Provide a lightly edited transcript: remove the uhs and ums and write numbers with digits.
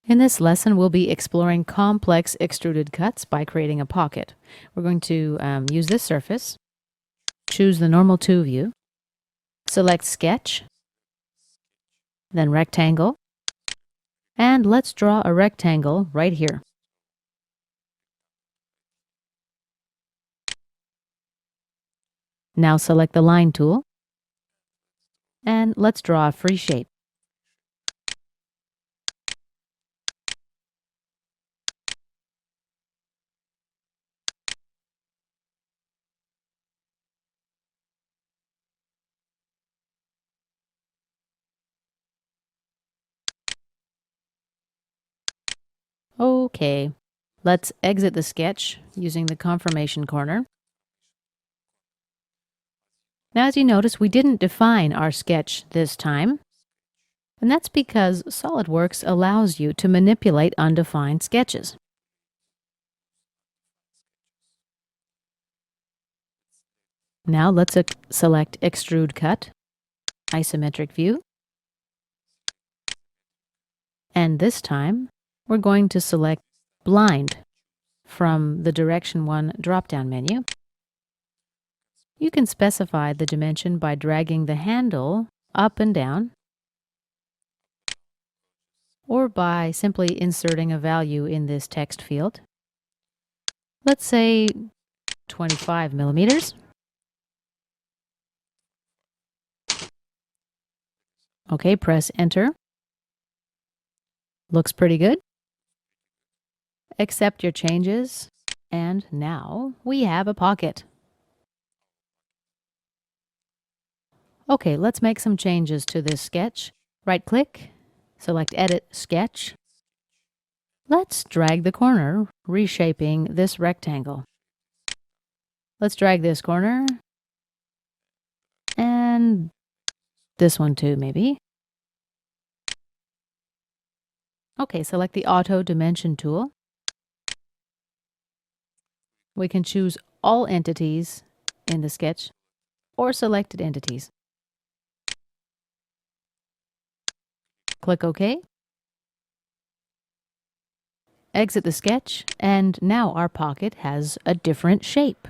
In this lesson, we'll be exploring complex extruded cuts by creating a pocket. We're going to use this surface, choose the normal 2 view, select Sketch, then Rectangle, and let's draw a rectangle right here. Now select the Line tool, and let's draw a free shape. Okay, let's exit the sketch using the confirmation corner. Now, as you notice, we didn't define our sketch this time, and that's because Solidworks allows you to manipulate undefined sketches. Now let's select Extrude Cut, Isometric View, and this time we're going to select Blind from the Direction 1 drop-down menu. You can specify the dimension by dragging the handle up and down, or by simply inserting a value in this text field. Let's say 25 millimeters. Okay, press Enter. Looks pretty good. Accept your changes, and now we have a pocket. Okay, let's make some changes to this sketch. Right-click, select Edit Sketch. Let's drag the corner, reshaping this rectangle. Let's drag this corner, and this one too, maybe. Okay, select the Auto Dimension tool. We can choose all entities in the sketch or selected entities. Click OK. Exit the sketch, and now our pocket has a different shape.